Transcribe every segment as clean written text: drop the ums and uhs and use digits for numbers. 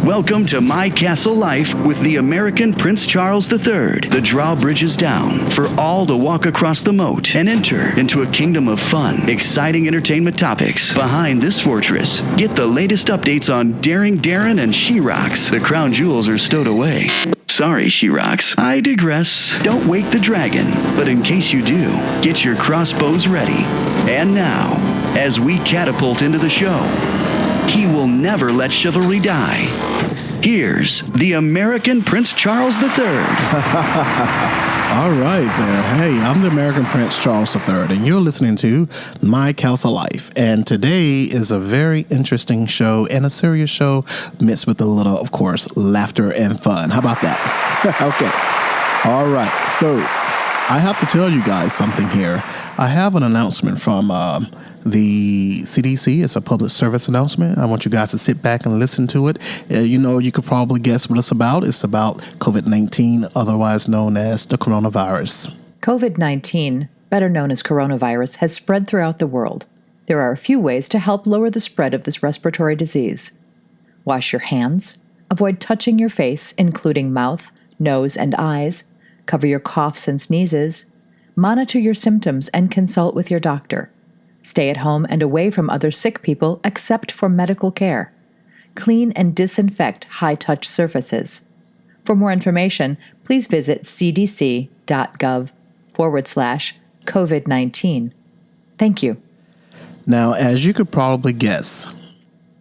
Welcome to My Castle Life with the American Prince Charles III. The drawbridge is down for all to walk across the moat and enter into a kingdom of fun, exciting entertainment topics. Behind this fortress, get the latest updates on Daring Darin and She-Rocks. The crown jewels are stowed away. Sorry, She-Rocks. I digress. Don't wake the dragon, but in case you do, get your crossbows ready. And now, as we catapult into the show, he will never let chivalry die. Here's the American Prince Charles III. All right there. Hey, I'm the American Prince Charles III, and you're listening to My Castle Life. And today is a very interesting show and a serious show mixed with a little, of course, laughter and fun. How about that? Okay. All right. So I have to tell you guys something here. I have an announcement from the CDC. It's a public service announcement. I want you guys to sit back and listen to it. You could probably guess what it's about. It's about COVID-19, otherwise known as the coronavirus. COVID-19, better known as coronavirus, has spread throughout the world. There are a few ways to help lower the spread of this respiratory disease. Wash your hands. Avoid touching your face, including mouth, nose, and eyes. Cover your coughs and sneezes. Monitor your symptoms and consult with your doctor. Stay at home and away from other sick people except for medical care. Clean and disinfect high-touch surfaces. For more information, please visit cdc.gov/COVID-19. Thank you. Now, as you could probably guess,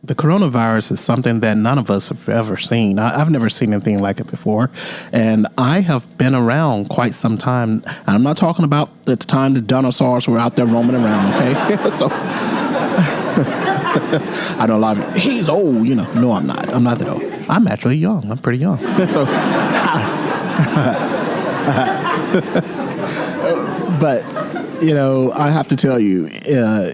the coronavirus is something that none of us have ever seen. I've never seen anything like it before. And I have been around quite some time. And I'm not talking about the time the dinosaurs were out there roaming around, okay? So I know a lot of you, he's old, No, I'm not. I'm not that old. I'm actually young. I'm pretty young. So, but I have to tell you, I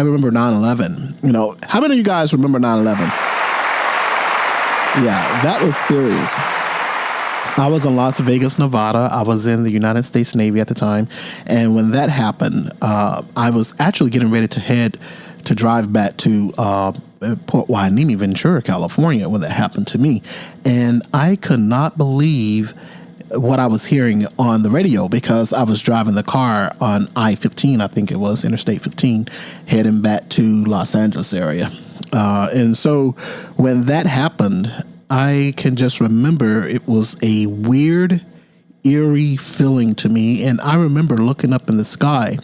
remember 9/11. How many of you guys remember 9/11? Yeah, that was serious. I was in Las Vegas, Nevada. I was in the United States Navy at the time. And when that happened, I was actually getting ready to drive back to Port Hueneme, Ventura, California, when that happened to me. And I could not believe what I was hearing on the radio, because I was driving the car on I-15, I think it was, Interstate 15, heading back to Los Angeles area. And so when that happened, I can just remember it was a weird, eerie feeling to me. And I remember looking up in the sky.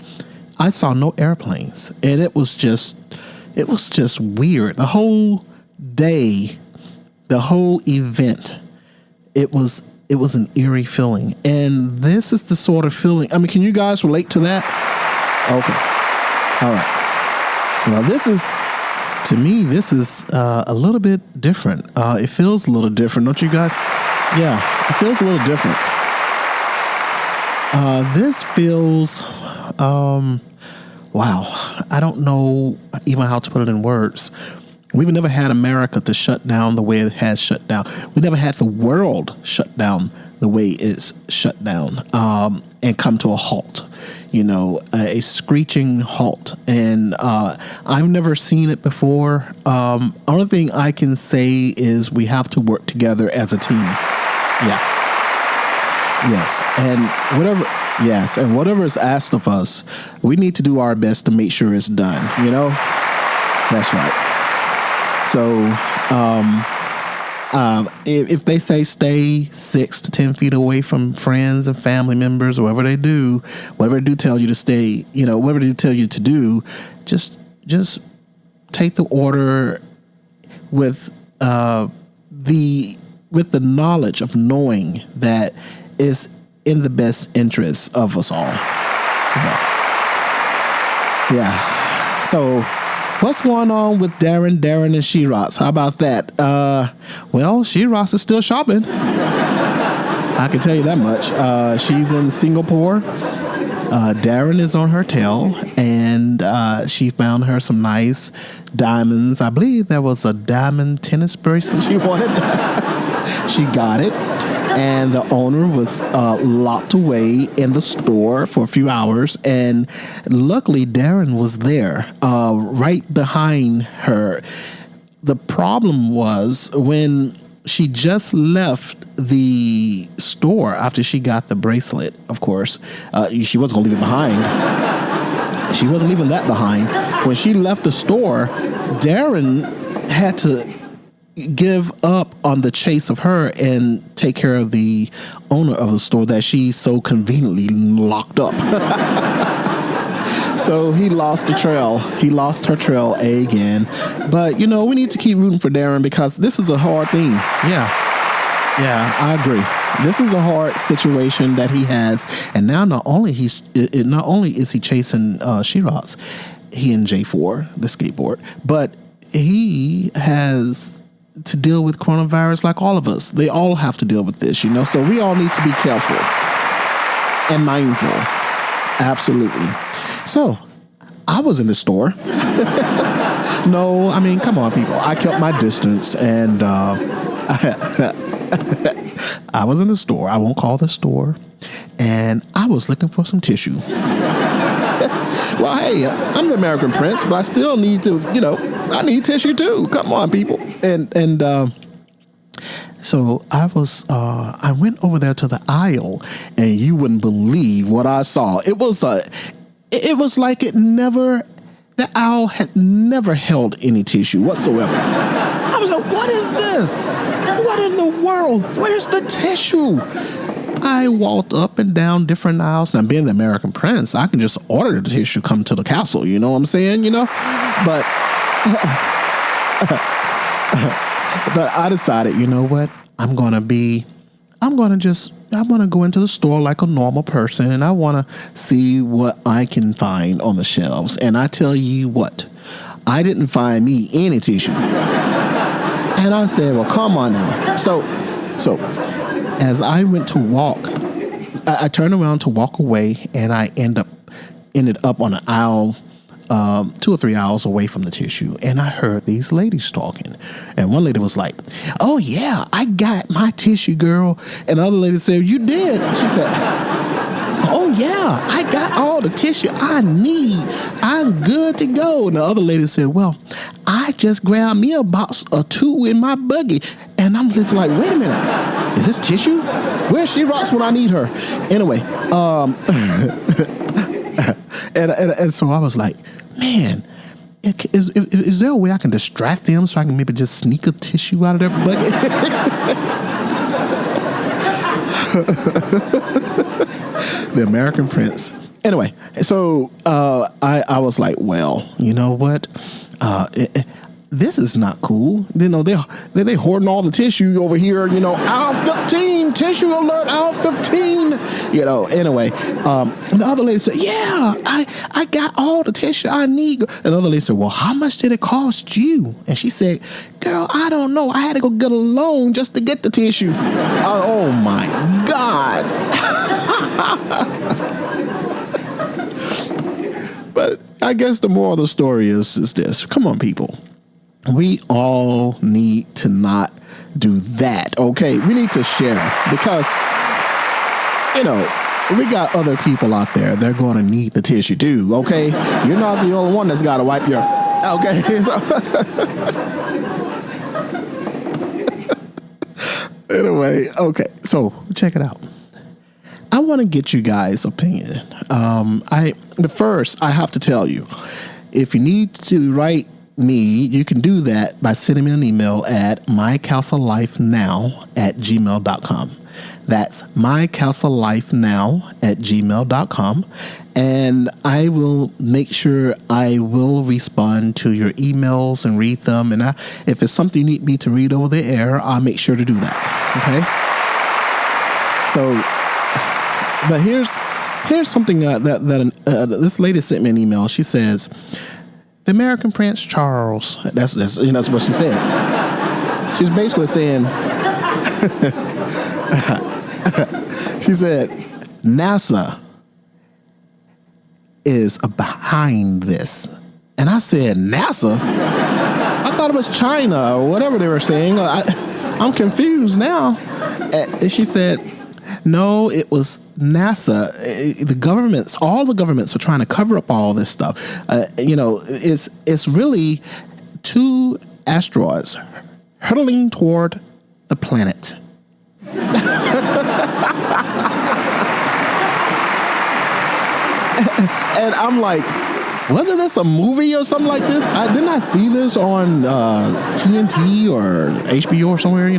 I saw no airplanes, and it was just weird. The whole day, the whole event, it was an eerie feeling. And this is the sort of feeling, can you guys relate to that? Okay. All right. Well, this is a little bit different. It feels a little different, don't you guys? Yeah, it feels a little different. This feels, wow. I don't know even how to put it in words. We've never had America to shut down the way it has shut down. We never had the world shut down the way it's shut down, and come to a halt, a screeching halt. And I've never seen it before. Only thing I can say is we have to work together as a team. Yeah. Yes. And whatever is asked of us, we need to do our best to make sure it's done. That's right. So, if they say stay 6 to 10 feet away from friends and family members, or whatever they do tell you to stay, whatever they tell you to do, just take the order with the knowledge of knowing that it's in the best interest of us all. Yeah. So, what's going on with Daring Darin and She-Rocks? How about that? Well, She-Rocks is still shopping. I can tell you that much. She's in Singapore. Darin is on her tail, and she found her some nice diamonds. I believe there was a diamond tennis bracelet she wanted. She got it. And the owner was locked away in the store for a few hours. And luckily, Darin was there right behind her. the problem was when she just left the store after she got the bracelet, of course. She wasn't going to leave it behind. She wasn't leaving that behind. When she left the store, Darin had to give up on the chase of her and take care of the owner of the store that she so conveniently locked up. So he lost the trail. He lost her trail again. But, we need to keep rooting for Darin because this is a hard thing. Yeah, I agree. This is a hard situation that he has. And now not only is he chasing Shiraz, he and J4, the skateboard, but he has to deal with coronavirus like all of us. They all have to deal with this, so we all need to be careful and mindful. Absolutely. So I was in the store. No, I mean, come on, people. I kept my distance and I was in the store. I won't call the store. And I was looking for some tissue. Well, hey, I'm the American Prince, but I still need to, I need tissue too. Come on, people. And so I went over there to the aisle, and you wouldn't believe what I saw. It was like the aisle had never held any tissue whatsoever. I was like, what is this? What in the world? Where's the tissue? I walked up and down different aisles. Now, being the American Prince, I can just order the tissue come to the castle. You know what I'm saying? But but I decided, you know what? I'm going to go into the store like a normal person, and I want to see what I can find on the shelves. And I tell you what, I didn't find me any tissue. And I said, well, come on now. So as I went to walk, I turned around to walk away, and I ended up on an aisle, 2 or 3 aisles away from the tissue. And I heard these ladies talking. And one lady was like, oh, yeah, I got my tissue, girl. And the other lady said, you did? She said, oh, yeah, I got all the tissue I need. I'm good to go. And the other lady said, well, I just grabbed me a box or 2 in my buggy. And I'm just like, wait a minute. Is this tissue? Where's she rocks when I need her? Anyway, and so I was like, man, is there a way I can distract them so I can maybe just sneak a tissue out of their bucket? The American Prince. Anyway, so I was like, well, you know what? This is not cool. They hoarding all the tissue over here. Aisle 15, tissue alert, aisle 15. Anyway, the other lady said, yeah, I got all the tissue I need. And the other lady said, well, how much did it cost you? And she said, girl, I don't know. I had to go get a loan just to get the tissue. Oh my God. But I guess the moral of the story is this. Come on, people. We all need to not do that, okay? We need to share because, we got other people out there. They're going to need the tissue too, okay? You're not the only one that's got to wipe your... Okay? Anyway, okay. So, check it out. I want to get you guys' opinion. First, I have to tell you, if you need to write me, you can do that by sending me an email at mycastlelifenow@gmail.com. That's mycastlelifenow@gmail.com. And I will make sure I will respond to your emails and read them. And if it's something you need me to read over the air, I'll make sure to do that. Okay? So, but here's something that this lady sent me an email. She says, the American Prince Charles. That's what she said. She's basically saying, she said, NASA is behind this. And I said, NASA? I thought it was China or whatever they were saying. I'm confused now. And she said, no, it was NASA. All the governments are trying to cover up all this stuff. It's really to asteroids hurtling toward the planet. And I'm like, wasn't this a movie or something like this? Didn't I see this on TNT or HBO or somewhere,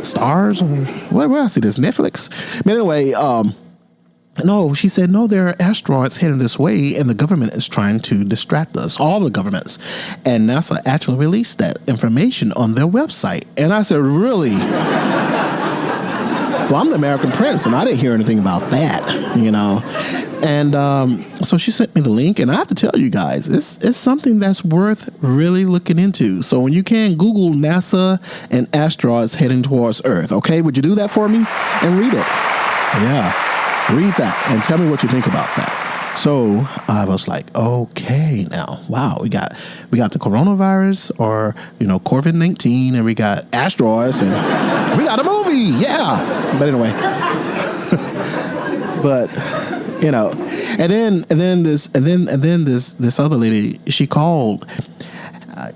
Stars or where I see this? Netflix? But anyway, no, she said, no, there are asteroids heading this way, and the government is trying to distract us, all the governments. And NASA actually released that information on their website. And I said, really? Well, I'm the American Prince, and I didn't hear anything about that, And so she sent me the link, and I have to tell you guys, it's something that's worth really looking into. So when you can, Google NASA and asteroids heading towards Earth, okay? Would you do that for me? And read it. Yeah. Read that and tell me what you think about that. So I was like, okay, now, wow, we got the coronavirus or, COVID-19, and we got asteroids, and we got a movie, yeah. But anyway, and then this other lady, she called.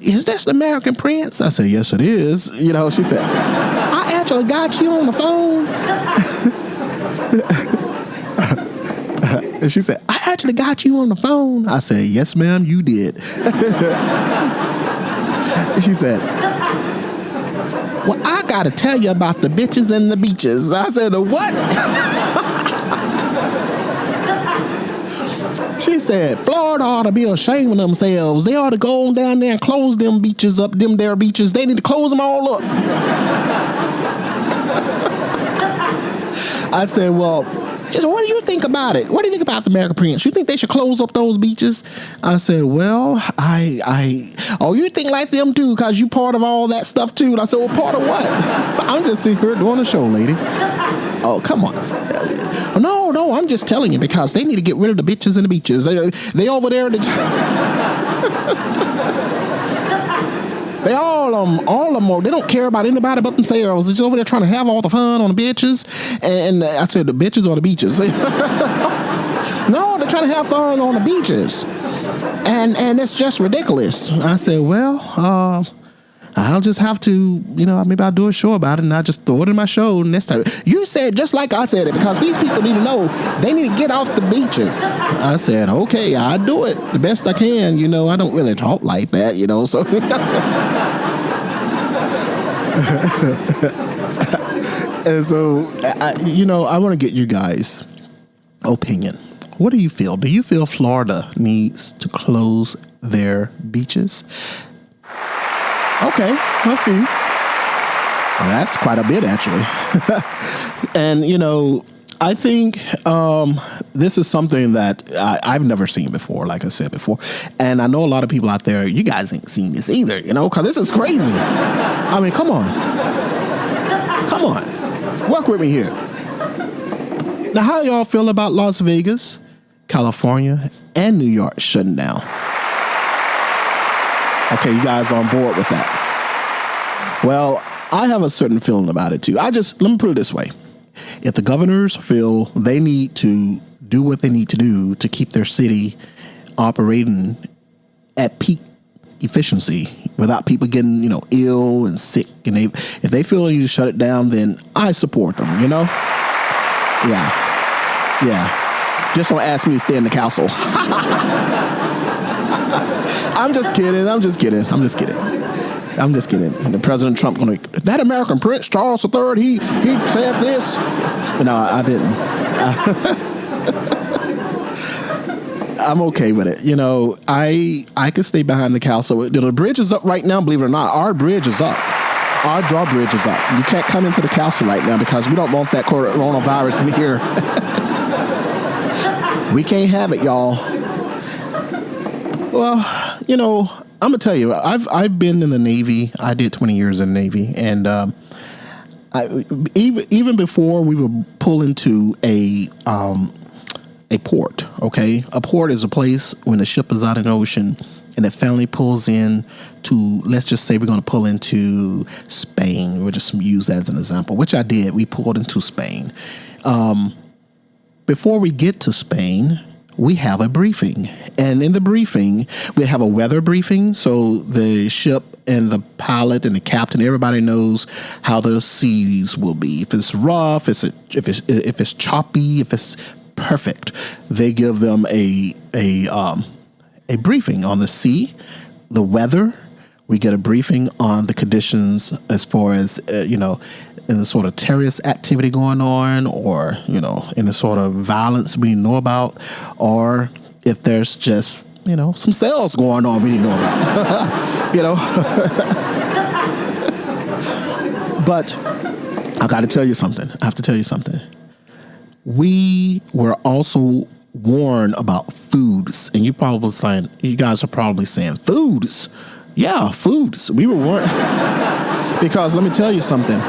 Is this the American Prince? I said, yes, it is. She said, I actually got you on the phone. And she said, I actually got you on the phone. I said, yes, ma'am, you did. She said, well, I got to tell you about the bitches and the beaches. I said, the what? She said, Florida ought to be ashamed of themselves. They ought to go on down there and close them beaches up, them there beaches. They need to close them all up. I said, well, she said, what do you think about it? What do you think about the American Prince? You think they should close up those beaches? I said, well, you think like them too, because you part of all that stuff too. And I said, well, part of what? I'm just sitting here doing a show, lady. Oh, come on. No, I'm just telling you because they need to get rid of the bitches and the beaches. They over there. They all of them, they don't care about anybody but themselves. They're just over there trying to have all the fun on the bitches. And I said, the bitches or the beaches? No, they're trying to have fun on the beaches. And it's just ridiculous. I said, well, I'll just have to, maybe I'll do a show about it and I'll just throw it in my show next time. You said just like I said it because these people need to know they need to get off the beaches. I said, okay, I'll do it the best I can. I don't really talk like that, so. And so, I want to get you guys' opinion. What do you feel? Do you feel Florida needs to close their beaches? Okay, a few. Well, that's quite a bit, actually. And, I think this is something that I've never seen before, like I said before. And I know a lot of people out there, you guys ain't seen this either, because this is crazy. I mean, come on. Come on. Work with me here. Now, how y'all feel about Las Vegas, California, and New York shutting down? Okay, you guys on board with that? Well, I have a certain feeling about it too. Let me put it this way. If the governors feel they need to do what they need to do to keep their city operating at peak efficiency without people getting, ill and sick, and if they feel they need to shut it down, then I support them, Yeah. Just don't ask me to stay in the castle. I'm just kidding. And the President Trump that American Prince Charles III, he said this. No, I didn't. I'm okay with it. I could stay behind the castle. The bridge is up right now, believe it or not. Our bridge is up. Our drawbridge is up. You can't come into the castle right now because we don't want that coronavirus in here. We can't have it, y'all. Well, I'm gonna tell you, I've been in the Navy. I did 20 years in the Navy, and even before we would pull into a port. Okay, a port is a place when the ship is out in the ocean and the family pulls in to. Let's just say we're gonna pull into Spain. We'll just use that as an example, which I did. We pulled into Spain. Before we get to Spain, we have a briefing. And in the briefing, we have a weather briefing. So the ship and the pilot and the captain, everybody knows how the seas will be. If it's rough, if it's choppy, if it's perfect, they give them a briefing on the sea, the weather. We get a briefing on the conditions as far as, in the sort of terrorist activity going on, or, in the sort of violence we know about, or if there's just, some sales going on we didn't know about, But I got to tell you something. I have to tell you something. We were also warned about foods, and you guys are probably saying foods. Yeah, foods. We were warned because let me tell you something.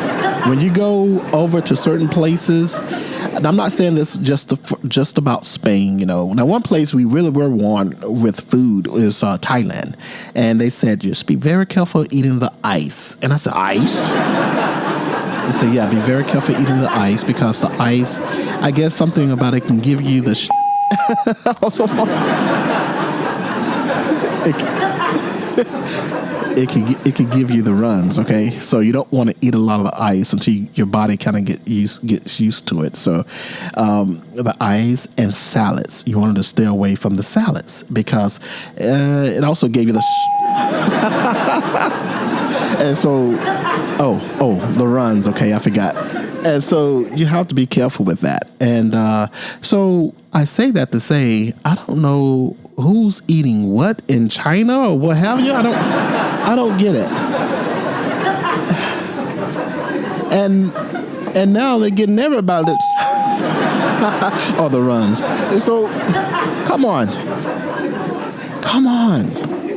When you go over to certain places, and I'm not saying this just about Spain, Now, one place we really were warned with food is Thailand, and they said just be very careful eating the ice. And I said, ice? They said, yeah, be very careful eating the ice because the ice, I guess something about it can give you the. It could give you the runs, okay? So you don't want to eat a lot of the ice until your body kind of gets used to it. So the ice and salads, you wanted to stay away from the salads because it also gave you the. And so, the runs, okay? I forgot. And so you have to be careful with that. And so I say that to say, I don't know who's eating what in China or what have you. I don't get it. And now they're getting everybody all the runs. And so come on.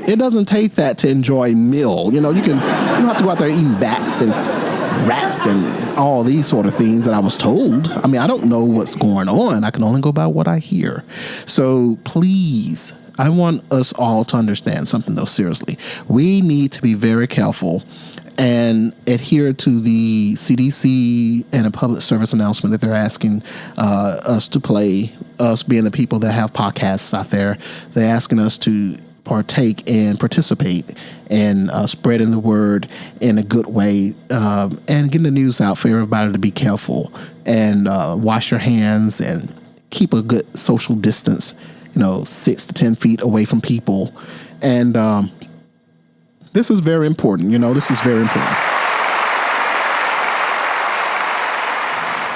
It doesn't take that to enjoy a meal. You don't have to go out there eating bats and rats and all these sort of things that I was told. I mean, I don't know what's going on. I can only go by what I hear. So please, I want us all to understand something, though, seriously. We need to be very careful and adhere to the CDC and a public service announcement that they're asking us to play, us being the people that have podcasts out there. They're asking us to partake and participate in spreading the word in a good way and getting the news out for everybody to be careful and wash your hands and keep a good social distance, 6 to 10 feet away from people. And this is very important. This is very important.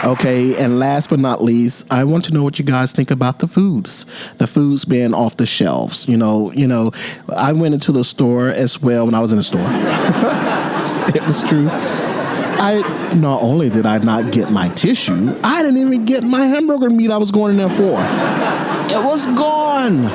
Okay, and last but not least, I want to know what you guys think about the foods being off the shelves. I went into the store as well when I was in the store. It was true. Not only did I not get my tissue, I didn't even get my hamburger meat I was going in there for. It was gone.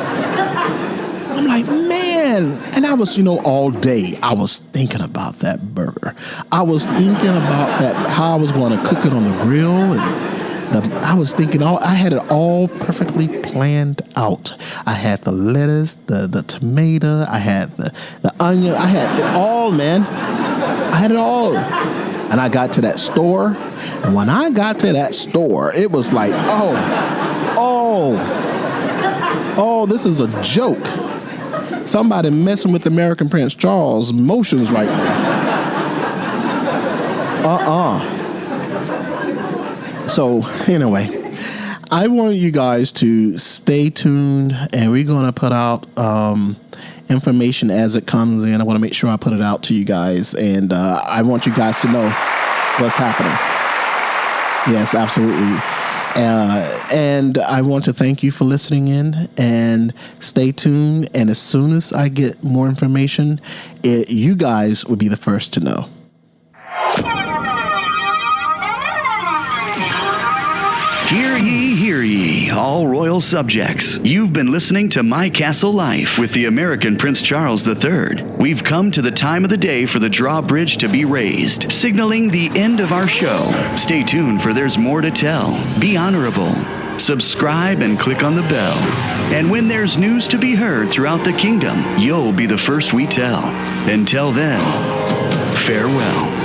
I'm like, man. And I was, all day, I was thinking about that burger. I was thinking about how I was going to cook it on the grill. And I was thinking, I had it all perfectly planned out. I had the lettuce, the tomato, I had the onion. I had it all, man. I had it all. And I got to that store. And when I got to that store, it was like, this is a joke. Somebody messing with American Prince Charles' emotions right now. So, anyway, I want you guys to stay tuned, and we're going to put out information as it comes in. I want to make sure I put it out to you guys, and I want you guys to know what's happening. Yes, absolutely. And I want to thank you for listening in, and stay tuned. And as soon as I get more information, you guys will be the first to know. Hear ye, all royal subjects. You've been listening to My Castle Life with the American Prince Charles III. We've come to the time of the day for the drawbridge to be raised, signaling the end of our show. Stay tuned, for there's more to tell. Be honorable. Subscribe and click on the bell. And when there's news to be heard throughout the kingdom, you'll be the first we tell. Until then, farewell.